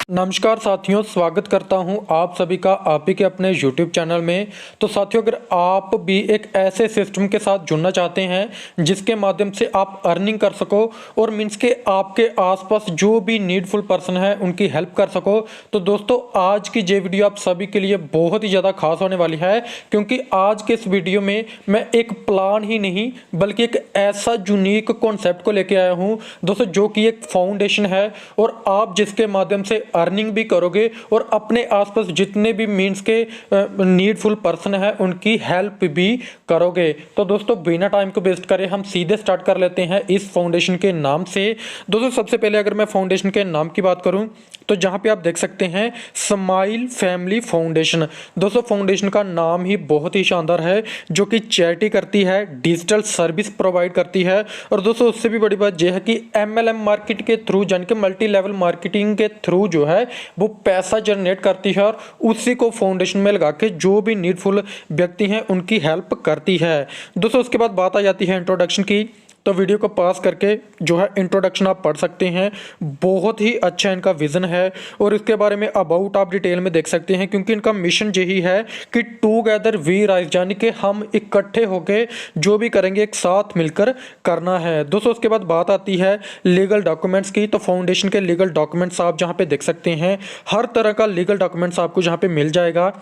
नमस्कार साथियों, स्वागत करता हूं आप सभी का आप ही के अपने YouTube चैनल में। तो साथियों, अगर आप भी एक ऐसे सिस्टम के साथ जुड़ना चाहते हैं जिसके माध्यम से आप अर्निंग कर सको और मीन्स के आपके आसपास जो भी नीडफुल पर्सन है उनकी हेल्प कर सको, तो दोस्तों आज की ये वीडियो आप सभी के लिए बहुत ही ज़्यादा खास होने वाली है। क्योंकि आज के इस वीडियो में मैं एक प्लान ही नहीं बल्कि एक ऐसा यूनिक कॉन्सेप्ट को लेके आया हूँ दोस्तों, जो कि एक फाउंडेशन है और आप जिसके माध्यम से अर्निंग भी करोगे और अपने आसपास जितने भी मीन्स के नीडफुल पर्सन है उनकी हेल्प भी करोगे। तो दोस्तों बिना टाइम को वेस्ट करे हम सीधे स्टार्ट कर लेते हैं इस फाउंडेशन के नाम से। दोस्तों सबसे पहले अगर मैं फाउंडेशन के नाम की बात करूं तो जहां पे आप देख सकते हैं स्माइल फैमिली फाउंडेशन। दोस्तों फाउंडेशन का नाम ही बहुत ही शानदार है, जो कि चैरिटी करती है, डिजिटल सर्विस प्रोवाइड करती है और दोस्तों उससे भी बड़ी बात यह है कि MLM मार्केट के थ्रू यानी कि मल्टी लेवल मार्केटिंग के थ्रू जो है वो पैसा जनरेट करती है और उसी को फाउंडेशन में लगा के जो भी नीडफुल व्यक्ति हैं उनकी हेल्प करती है। दोस्तों उसके बाद बात आ जाती है इंट्रोडक्शन की, तो वीडियो को पास करके जो है इंट्रोडक्शन आप पढ़ सकते हैं। बहुत ही अच्छा इनका विजन है और इसके बारे में अबाउट आप डिटेल में देख सकते हैं, क्योंकि इनका मिशन यही है कि टुगेदर वी राइज, यानी कि हम इकट्ठे होके जो भी करेंगे एक साथ मिलकर करना है। दोस्तों उसके बाद बात आती है लीगल डॉक्यूमेंट्स की, तो फाउंडेशन के लीगल डॉक्यूमेंट्स आप जहाँ पे देख सकते हैं, हर तरह का लीगल डॉक्यूमेंट्स आपको जहाँ पे मिल जाएगा।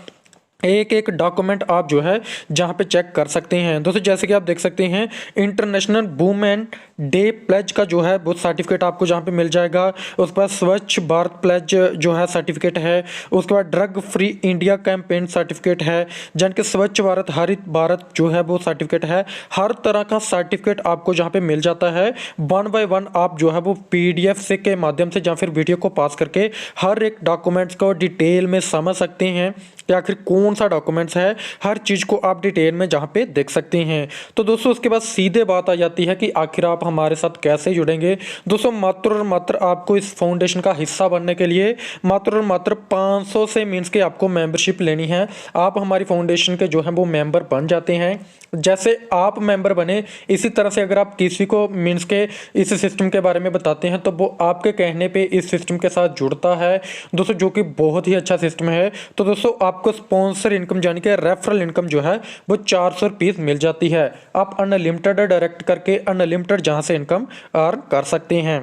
एक एक डॉक्यूमेंट आप जो है जहाँ पे चेक कर सकते हैं। दोस्तों जैसे कि आप देख सकते हैं इंटरनेशनल वुमेन डे प्लेज का जो है वो सर्टिफिकेट आपको जहाँ पे मिल जाएगा। उसके बाद स्वच्छ भारत प्लेज जो है सर्टिफिकेट है। उसके बाद drug free India campaign certificate है, जन के स्वच्छ भारत हरित भारत जो है वो सर्टिफिकेट है। हर तरह का सर्टिफिकेट आपको जहाँ पे मिल जाता है। 1 बाय 1 आप जो है वो PDF से के माध्यम से या फिर वीडियो को पास करके हर एक डॉक्यूमेंट्स को डिटेल में समझ सकते हैं कि आखिर कौन सा डॉक्यूमेंट्स है। हर चीज़ को आप डिटेल में जहाँ पे देख सकते हैं। तो दोस्तों उसके बाद सीधे बात आ जाती है कि आखिर आप हमारे साथ कैसे जुड़ेंगे। दोस्तों मात्र और मात्र आपको इस फाउंडेशन का हिस्सा बनने के लिए मात्र और मात्र 500 से मीन्स के आपको मेंबरशिप लेनी है। आप हमारी फाउंडेशन के जो है वो मेंबर बन जाते हैं। जैसे आप मेंबर बने इसी तरह से अगर आप किसी को मीन्स के इस सिस्टम के बारे में बताते हैं तो वो आपके कहने पे इस सिस्टम के साथ जुड़ता है दोस्तों, जो कि बहुत ही अच्छा सिस्टम है। तो दोस्तों आपको स्पॉन्सर इनकम यानी कि रेफरल इनकम जो है वो 400 रुपीज़ मिल जाती है। आप अनलिमिटेड डायरेक्ट करके अनलिमिटेड जहाँ से इनकम अर्न कर सकते हैं।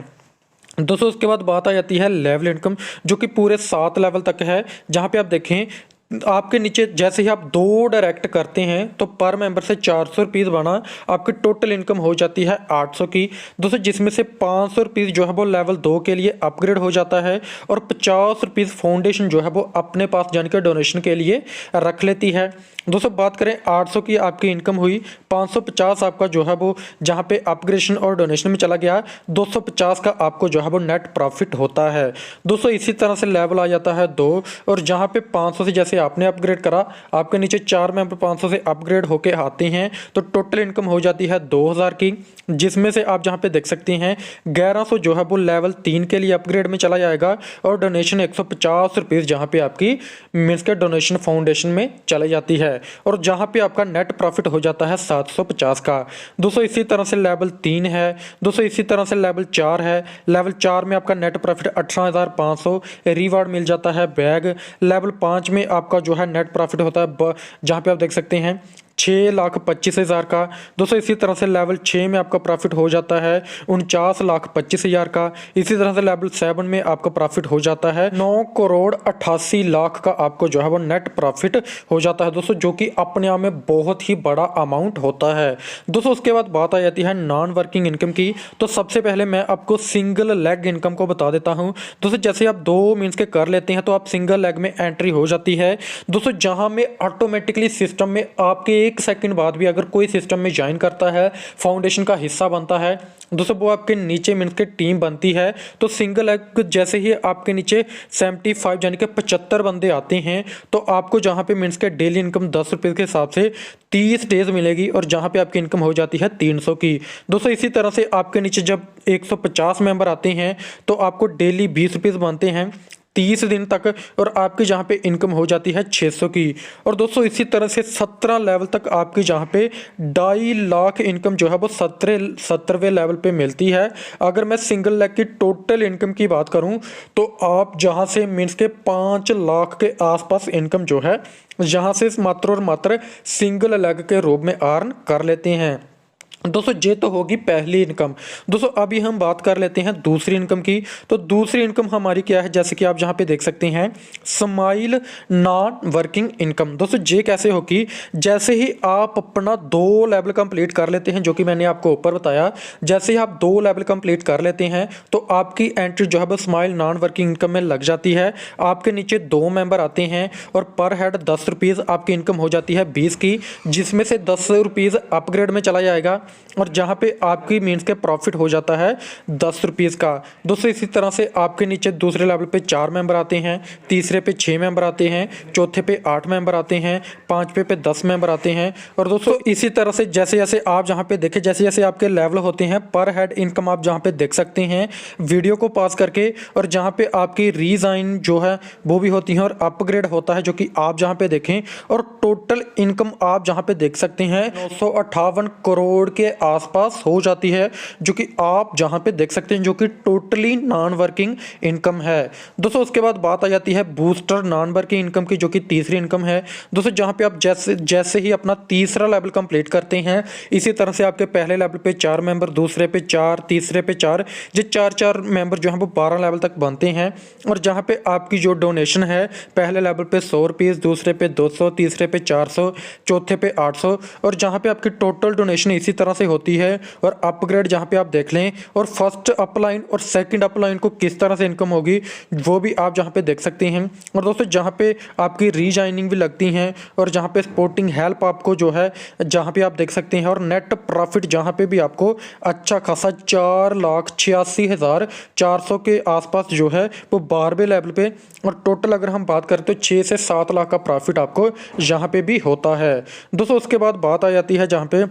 दोस्तों उसके बाद बात आ जाती है लेवल इनकम, जो कि पूरे 7 लेवल तक है। जहाँ पे आप देखें आपके नीचे जैसे ही आप 2 डायरेक्ट करते हैं तो पर मेंबर से 400 रुपीज़ बना आपकी टोटल इनकम हो जाती है 800 की दोस्तों, जिसमें से 500 रुपीज़ जो है वो लेवल 2 के लिए अपग्रेड हो जाता है और 50 रुपीज़ फाउंडेशन जो है वो अपने पास जाने डोनेशन के लिए रख लेती है। दोस्तों बात करें 800 की आपकी इनकम हुई, 550 आपका जो है वो जहाँ पे अपग्रेडेशन और डोनेशन में चला गया, 250 का आपको जो है वो नेट प्रॉफिट होता है। दोस्तों इसी तरह से लेवल आ जाता है 2 और जहाँ पे 500 से जैसे आपने अपग्रेड करा आपके नीचे 4 मेंबर 500 से अपग्रेड होके आते हैं तो टोटल इनकम हो जाती है 2000 की, जिसमें से आप जहाँ पे देख सकते हैं 1100 जो है वो लेवल 3 के लिए अपग्रेड में चला जाएगा और डोनेशन 150 रुपीज़ जहाँ पे आपकी मीन्स के डोनेशन फाउंडेशन में चली जाती है और जहाँ पे आपका नेट प्रॉफिट हो जाता है 750 का। दोस्तों इसी तरह से लेवल 3 है। दोस्तों इसी तरह से लेवल 4 है। लेवल 4 में आपका नेट प्रॉफिट 18,500 रिवार्ड मिल जाता है बैग। लेवल 5 में आपका जो है नेट प्रॉफिट होता है जहाँ पे आप देख सकते हैं 6,25,000 का। दोस्तों इसी तरह से लेवल 6 में आपका प्रॉफिट हो जाता है 49,25,000 का। इसी तरह से लेवल 7 में आपका प्रॉफिट हो जाता है 9,88,00,000 का आपको जो है वो नेट प्रॉफिट हो जाता है दोस्तों, जो कि अपने आप में बहुत ही बड़ा अमाउंट होता है। दोस्तों उसके बाद बात आ जाती है नॉन वर्किंग इनकम की। तो सबसे पहले मैं आपको सिंगल लेग इनकम को बता देता हूँ। दोस्तों जैसे आप 2 मीन्स के कर लेते हैं तो आप सिंगल लेग में एंट्री हो जाती है दोस्तों, जहाँ में ऑटोमेटिकली सिस्टम में आपके 1 सेकंड बाद भी अगर कोई सिस्टम में ज्वाइन करता है, फाउंडेशन का हिस्सा बनता है दोस्तों, वो आपके नीचे मीन्स के टीम बनती है। तो सिंगल लेग जैसे ही आपके नीचे 75 यानी कि 75 बंदे आते हैं तो आपको जहाँ पे मीन्स के डेली इनकम 10 रुपये के हिसाब से 30 डेज मिलेगी और जहाँ पे आपकी इनकम हो जाती है 300 की। दोस्तों इसी तरह से आपके नीचे जब 150 मेंबर आते हैं तो आपको डेली 20 रुपीज़ बनते हैं। 30 दिन तक, और आपकी जहाँ पे इनकम हो जाती है 600 की। और दोस्तों इसी तरह से 17 लेवल तक आपकी जहाँ पे 2.5 लाख इनकम जो है वो 17वें लेवल पे मिलती है। अगर मैं सिंगल लेग की टोटल इनकम की बात करूं तो आप जहाँ से मीन्स के 5 लाख के आसपास इनकम जो है यहाँ से मात्र और मात्र सिंगल लेग के रूप में अर्न कर लेते हैं। दोस्तों ये तो होगी पहली इनकम। दोस्तों अभी हम बात कर लेते हैं दूसरी इनकम की। तो दूसरी इनकम हमारी क्या है, जैसे कि आप जहां पे देख सकते हैं स्माइल नॉन वर्किंग इनकम। दोस्तों ये कैसे होगी, जैसे ही आप अपना 2 लेवल कंप्लीट कर लेते हैं, जो कि मैंने आपको ऊपर बताया, जैसे ही आप 2 लेवल कंप्लीट कर लेते हैं तो आपकी एंट्री जो है वो स्माइल नॉन वर्किंग इनकम में लग जाती है। आपके नीचे 2 मेंबर आते हैं और पर हेड 10 रुपीज़ आपकी इनकम हो जाती है 20 की, जिसमें से 10 रुपीज़ अपग्रेड में चला जाएगा और जहां पे आपकी मीन्स के प्रॉफिट हो जाता है 10 रुपीज़ का। दोस्तों इसी तरह से आपके नीचे दूसरे लेवल पे 4 मेंबर आते हैं, तीसरे पे 6 मेंबर आते हैं, चौथे पे 8 मेंबर आते हैं, पांचवे पे 10 मेंबर आते हैं। और दोस्तों इसी तरह से जैसे जैसे आप जहां पे देखें, जैसे जैसे आपके लेवल होते हैं, पर हेड इनकम आप जहां पे देख सकते हैं वीडियो को पॉज करके, और जहां पे आपकी रीजाइन जो है वो भी होती है और अपग्रेड होता है, जो कि आप जहां पे देखें। और टोटल इनकम आप जहां पे देख सकते हैं 958 करोड़ के आसपास हो जाती है, जो कि आप जहां पे देख सकते हैं, जो कि टोटली नॉन वर्किंग इनकम है। दोस्तों उसके बाद बात आ जाती है बूस्टर नॉन वर्किंग इनकम की, जो कि तीसरी इनकम है। दोस्तों जहां पे आप जैसे ही अपना तीसरा लेवल कंप्लीट करते हैं, इसी तरह से आपके पहले लेवल पे 4 मेंबर, दूसरे पे 4, तीसरे पे 4, ये 4 मेंबर जो है वो 12 लेवल तक बनते हैं। और जहां पे आपकी जो डोनेशन है, पहले लेवल पे 100 रुपीज़, दूसरे पे 200, तीसरे पे 400, चौथे पे 800, और जहां पे आपकी टोटल डोनेशन इसी तरह से होती है। और अपग्रेड जहां पे आप देख लें, और फर्स्ट अपलाइन और सेकंड अपलाइन को किस तरह से इनकम होगी वो भी आप जहां पे देख सकते हैं। और दोस्तों जहां पे आपकी रीजॉइनिंग भी लगती हैं, और जहां पे सपोर्टिंग हेल्प आपको जो है जहां पे आप देख सकते हैं, और नेट प्रॉफिट जहां पे भी आपको अच्छा खासा 4,86,400 के आसपास जो है वो 12वें लेवल पे। और टोटल अगर हम बात करें तो 6 से 7 लाख का प्रॉफिट आपको यहाँ पे भी होता है। दोस्तों उसके बाद बात आ जाती है जहाँ पे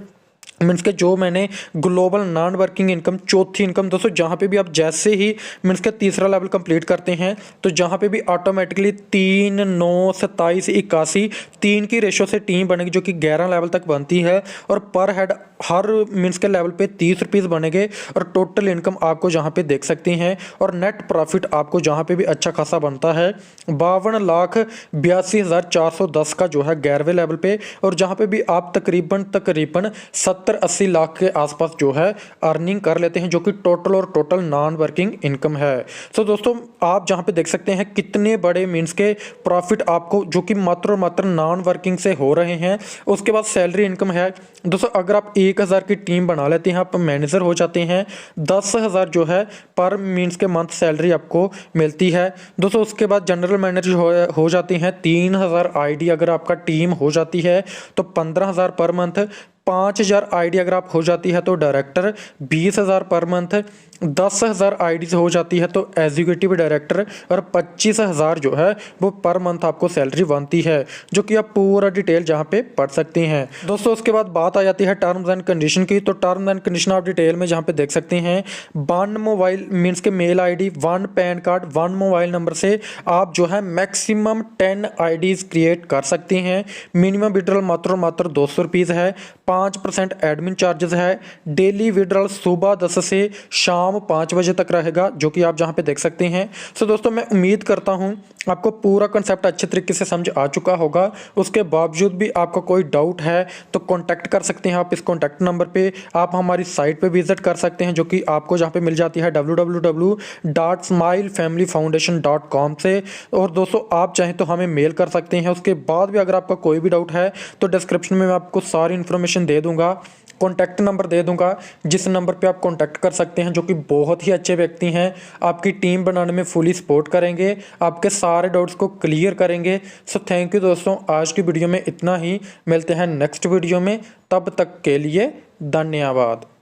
मीन्स के जो मैंने ग्लोबल नॉन वर्किंग इनकम, चौथी इनकम। दोस्तों जहाँ पे भी आप जैसे ही मीन्स के तीसरा लेवल कंप्लीट करते हैं तो जहाँ पे भी ऑटोमेटिकली 3, 9, 27, 81, 3 की रेशो से टीम बनेगी, जो कि 11 लेवल तक बनती है। और पर हेड हर मीन्स के लेवल पे 30 रुपीज़ बनेंगे, और टोटल इनकम आपको जहाँ पे देख सकते हैं, और नेट प्रॉफिट आपको जहाँ पे भी अच्छा खासा बनता है 52,82,410 का जो है 11वें लेवल पे। और जहाँ पे भी आप तकरीबन 70-80 लाख के आसपास जो है अर्निंग कर लेते हैं, जो कि टोटल नॉन वर्किंग इनकम है। तो दोस्तों आप जहां पे देख सकते हैं कितने बड़े मीन्स के प्रॉफिट आपको जो कि मात्र और मात्र नॉन वर्किंग से हो रहे हैं। उसके बाद सैलरी इनकम है। दोस्तों अगर आप 1000 की टीम बना लेते हैं, आप मैनेजर हो जाते हैं, 10,000 जो है पर मीन्स के मंथ सैलरी आपको मिलती है। दोस्तों उसके बाद जनरल मैनेजर हो जाते हैं 3000 आईडी अगर आपका टीम हो जाती है तो 15,000 पर मंथ। 5,000 आईडी अगर आप हो जाती है तो डायरेक्टर, 20,000 पर मंथ। 10,000 आईडी हो जाती है तो एग्जीक्यूटिव डायरेक्टर, और 25,000 जो है वो पर मंथ आपको सैलरी बनती है, जो कि आप पूरा डिटेल जहाँ पे पढ़ सकते हैं। दोस्तों उसके बाद बात आ जाती है टर्म्स एंड कंडीशन की। तो टर्म्स एंड कंडीशन आप डिटेल में जहाँ पे देख सकते हैं, 1 मोबाइल मीन्स के mail ID, 1 PAN card, 1 mobile number से आप जो है मैक्सिमम 10 आईडीज क्रिएट कर सकते हैं। मिनिमम विड्रॉल मात्र 200 रुपीज़ है। 5% एडमिन चार्जेस है। डेली विड्रॉल सुबह 10 से शाम 5 बजे तक रहेगा, जो कि आप जहां पे देख सकते हैं। सो दोस्तों मैं उम्मीद करता हूं आपको पूरा कंसेप्ट अच्छे तरीके से समझ आ चुका होगा। उसके बावजूद भी आपको कोई डाउट है तो कांटेक्ट कर सकते हैं आप इस कांटेक्ट नंबर पे। आप हमारी साइट पे विजिट कर सकते हैं, जो कि आपको जहां पे मिल जाती है www.smilefamilyfoundation.com से। और दोस्तों आप चाहें तो हमें मेल कर सकते हैं। उसके बाद भी अगर आपका कोई भी डाउट है तो डिस्क्रिप्शन में मैं आपको सारी इन्फॉर्मेशन दे दूंगा, कॉन्टैक्ट नंबर दे दूंगा, जिस नंबर पे आप कॉन्टैक्ट कर सकते हैं, जो कि बहुत ही अच्छे व्यक्ति हैं। आपकी टीम बनाने में फुली सपोर्ट करेंगे, आपके सारे डाउट्स को क्लियर करेंगे। सो थैंक यू दोस्तों, आज की वीडियो में इतना ही। मिलते हैं नेक्स्ट वीडियो में, तब तक के लिए धन्यवाद।